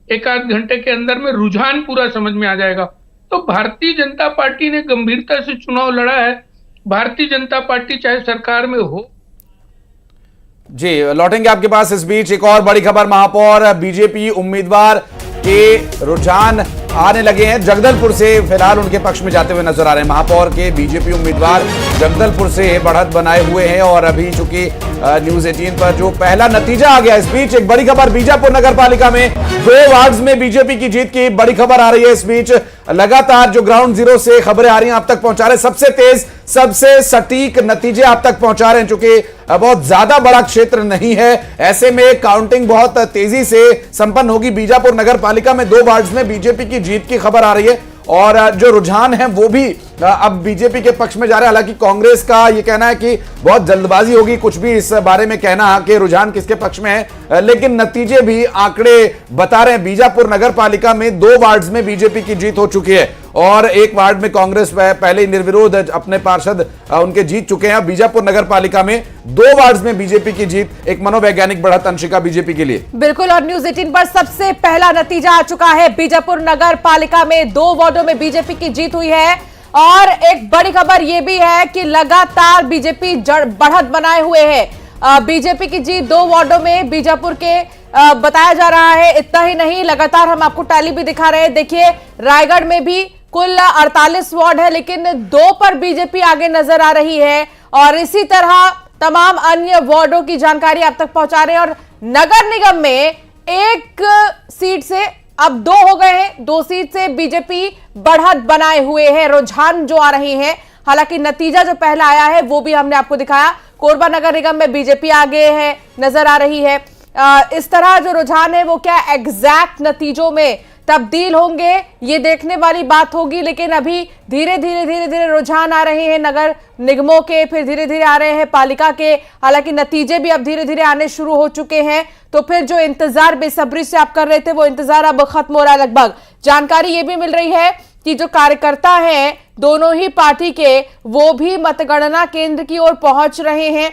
एक आध घंटे के अंदर में रुझान पूरा समझ में आ जाएगा। तो भारतीय जनता पार्टी ने गंभीरता से चुनाव लड़ा है। भारतीय जनता पार्टी चाहे सरकार में हो। जी, लौटेंगे आपके पास। इस बीच एक और बड़ी खबर, महापौर बीजेपी उम्मीदवार के रुझान आने लगे हैं। जगदलपुर से फिलहाल उनके पक्ष में जाते हुए नजर आ रहे हैं। महापौर के बीजेपी उम्मीदवार जगदलपुर से बढ़त बनाए हुए हैं और अभी चूंकि न्यूज 18 पर जो पहला नतीजा आ गया। इस बीच एक बड़ी खबर, बीजापुर नगर पालिका में 2 वार्ड्स में बीजेपी की जीत की बड़ी खबर आ रही है। इस बीच लगातार जो ग्राउंड जीरो से खबरें आ रही हैं आप तक पहुंचा रहे, सबसे तेज सबसे सटीक नतीजे आप तक पहुंचा रहे हैं। चूंकि बहुत ज्यादा बड़ा क्षेत्र नहीं है, ऐसे में काउंटिंग बहुत तेजी से संपन्न होगी। बीजापुर नगर पालिका में 2 वार्ड्स में बीजेपी की जीत की खबर आ रही है और जो रुझान है वो भी अब बीजेपी के पक्ष में जा रहा है। हालांकि कांग्रेस का ये कहना है कि बहुत जल्दबाजी होगी कुछ भी इस बारे में कहना कि रुझान किसके पक्ष में है, लेकिन नतीजे भी आंकड़े बता रहे हैं। बीजापुर नगर पालिका में 2 वार्ड्स में बीजेपी की जीत हो चुकी है और 1 वार्ड में कांग्रेस पहले ही निर्विरोध अपने पार्षद उनके जीत चुके हैं। बीजापुर नगर पालिका में 2 वार्ड्स में बीजेपी की जीत, एक मनोवैज्ञानिक बढ़त अंशिका बीजेपी के लिए। बिल्कुल, और न्यूज 18 पर सबसे पहला नतीजा आ चुका है। बीजापुर नगर पालिका में 2 वार्डों में बीजेपी की जीत हुई है और एक बड़ी खबर यह भी है कि लगातार बीजेपी बढ़त बनाए हुए है। बीजेपी की जीत 2 वार्डों में बीजापुर के बताया जा रहा है। इतना ही नहीं, लगातार हम आपको टैली भी दिखा रहे हैं। देखिए, रायगढ़ में भी कुल 48 वार्ड है लेकिन 2 पर बीजेपी आगे नजर आ रही है और इसी तरह तमाम अन्य वार्डों की जानकारी आप तक पहुंचा रहे हैं। और नगर निगम में 1 सीट से अब 2 हो गए हैं, 2 सीट से बीजेपी बढ़त बनाए हुए है। रुझान जो आ रही है, हालांकि नतीजा जो पहला आया है वो भी हमने आपको दिखाया। कोरबा नगर निगम में बीजेपी आगे है नजर आ रही है। इस तरह जो रुझान है वो क्या एग्जैक्ट नतीजों में तब्दील होंगे ये देखने वाली बात होगी, लेकिन अभी धीरे धीरे रुझान आ रहे हैं नगर निगमों के, फिर धीरे धीरे आ रहे हैं पालिका के। हालांकि नतीजे भी अब धीरे धीरे आने शुरू हो चुके हैं, तो फिर जो इंतजार बेसब्री से आप कर रहे थे वो इंतजार अब खत्म हो रहा है लगभग। जानकारी ये भी मिल रही है कि जो कार्यकर्ता हैं दोनों ही पार्टी के, वो भी मतगणना केंद्र की ओर पहुंच रहे हैं।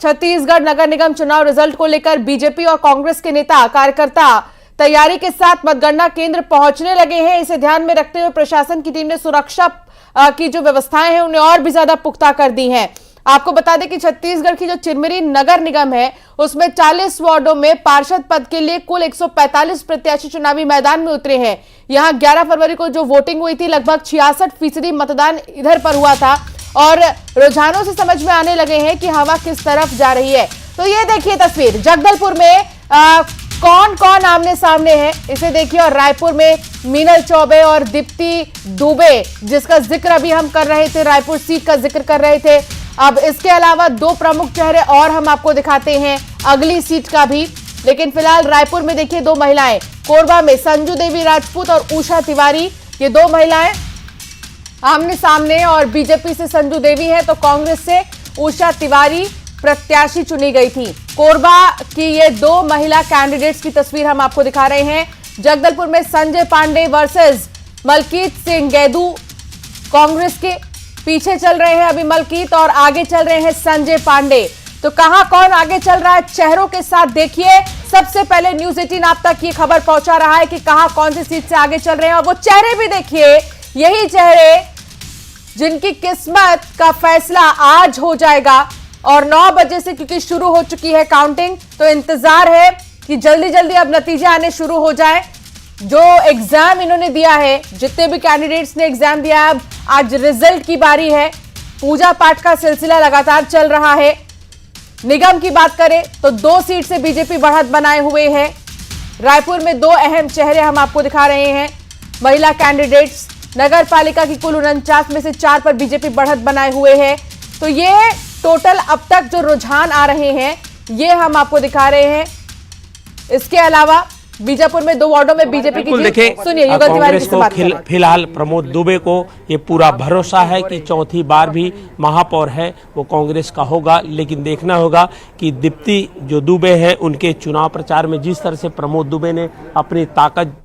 छत्तीसगढ़ नगर निगम चुनाव रिजल्ट को लेकर बीजेपी और कांग्रेस के नेता कार्यकर्ता तैयारी के साथ मतगणना केंद्र पहुंचने लगे हैं। इसे ध्यान में रखते हुए प्रशासन की टीम ने सुरक्षा की जो व्यवस्थाएं हैं उन्हें और भी ज्यादा पुख्ता कर दी हैं। आपको बता दें कि छत्तीसगढ़ की जो चिरमिरी नगर निगम है उसमें 40 वार्डों में पार्षद पद के लिए कुल 145 प्रत्याशी चुनावी मैदान में उतरे हैं। यहां 11 फरवरी को जो वोटिंग हुई थी लगभग 66% मतदान इधर पर हुआ था और रुझानों से समझ में आने लगे हैं कि हवा किस तरफ जा रही है। तो ये देखिए तस्वीर, जगदलपुर में कौन कौन आमने सामने है इसे देखिए। और रायपुर में मीनल चौबे और दीप्ति दुबे, जिसका जिक्र अभी हम कर रहे थे, रायपुर सीट का जिक्र कर रहे थे। अब इसके अलावा 2 प्रमुख चेहरे और हम आपको दिखाते हैं अगली सीट का भी, लेकिन फिलहाल रायपुर में देखिए 2 महिलाएं, कोरबा में संजू देवी राजपूत और उषा तिवारी, ये 2 महिलाएं आमने सामने और बीजेपी से संजू देवी है तो कांग्रेस से उषा तिवारी प्रत्याशी चुनी गई थी। कोरबा की ये 2 महिला कैंडिडेट्स की तस्वीर हम आपको दिखा रहे हैं। जगदलपुर में संजय पांडे वर्सेस मलकीत सिंह गैदू, कांग्रेस के पीछे चल रहे हैं अभी मलकीत और आगे चल रहे हैं संजय पांडे। तो कहां कौन आगे चल रहा है चेहरों के साथ देखिए। सबसे पहले न्यूज 18 आप तक ये खबर पहुंचा रहा है कि कहां कौन सी सीट से आगे चल रहे हैं और वो चेहरे भी देखिए, यही चेहरे जिनकी किस्मत का फैसला आज हो जाएगा। और 9 बजे से क्योंकि शुरू हो चुकी है काउंटिंग, तो इंतजार है कि जल्दी जल्दी अब नतीजे आने शुरू हो जाए। जो एग्जाम इन्होंने दिया है, जितने भी कैंडिडेट्स ने एग्जाम दिया है, अब आज रिजल्ट की बारी है। पूजा पाठ का सिलसिला लगातार चल रहा है। निगम की बात करें तो 2 सीट से बीजेपी बढ़त बनाए हुए है। रायपुर में 2 अहम चेहरे हम आपको दिखा रहे हैं, महिला कैंडिडेट्स। नगर पालिका की कुल 49 में से 4 पर बीजेपी बढ़त बनाए हुए है। तो ये टोटल अब तक जो रुझान आ रहे हैं ये हम आपको दिखा रहे हैं। इसके अलावा बीजापुर में 2 वार्डों में बीजेपी की जीत। सुनिए युगल तिवारी की बात कर रहे हैं। फिलहाल प्रमोद दुबे को ये पूरा भरोसा है कि चौथी बार भी महापौर है वो कांग्रेस का होगा, लेकिन देखना होगा कि दीप्ति जो दुबे है उनके चुनाव प्रचार में जिस तरह से प्रमोद दुबे ने अपनी ताकत।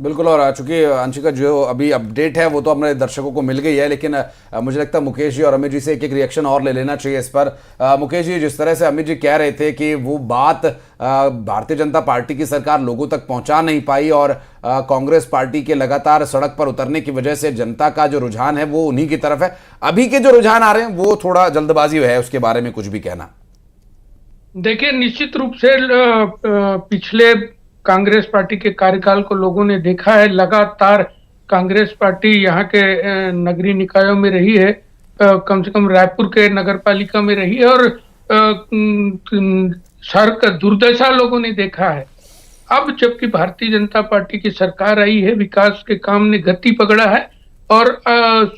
बिल्कुल। और चूंकि अंशिका जो अभी अपडेट है वो तो अपने दर्शकों को मिल गई है, लेकिन मुझे लगता है मुकेश जी और अमित जी से एक एक रिएक्शन और ले लेना चाहिए इस पर। मुकेश जी, जिस तरह से अमित जी कह रहे थे कि वो बात भारतीय जनता पार्टी की सरकार लोगों तक पहुंचा नहीं पाई और कांग्रेस पार्टी के लगातार सड़क पर उतरने की वजह से जनता का जो रुझान है वो उन्हीं की तरफ है, अभी के जो रुझान आ रहे हैं वो थोड़ा जल्दबाजी है, उसके बारे में कुछ भी कहना? देखिए, निश्चित रूप से पिछले कांग्रेस पार्टी के कार्यकाल को लोगों ने देखा है। लगातार कांग्रेस पार्टी यहाँ के नगरीय निकायों में रही है, कम से कम रायपुर के नगर पालिका में रही है, और शहर का दुर्दशा लोगों ने देखा है। अब जबकि भारतीय जनता पार्टी की सरकार आई है, विकास के काम ने गति पकड़ा है और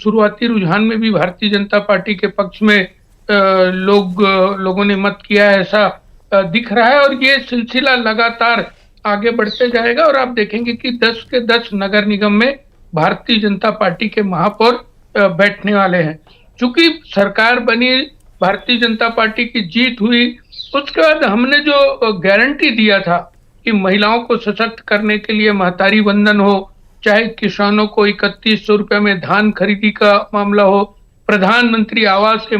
शुरुआती रुझान में भी भारतीय जनता पार्टी के पक्ष में लोगों ने मत किया है, ऐसा दिख रहा है। और ये सिलसिला लगातार आगे बढ़ते जाएगा और आप देखेंगे कि 10 के 10 नगर निगम में भारतीय जनता पार्टी के महापौर बैठने वाले हैं। चूंकि सरकार बनी, भारतीय जनता पार्टी की जीत हुई, उसके बाद हमने जो गारंटी दिया था कि महिलाओं को सशक्त करने के लिए महतारी वंदन हो, चाहे किसानों को 3100 रुपए में धान खरीदी का मामला हो, प्रधानमंत्री आवास के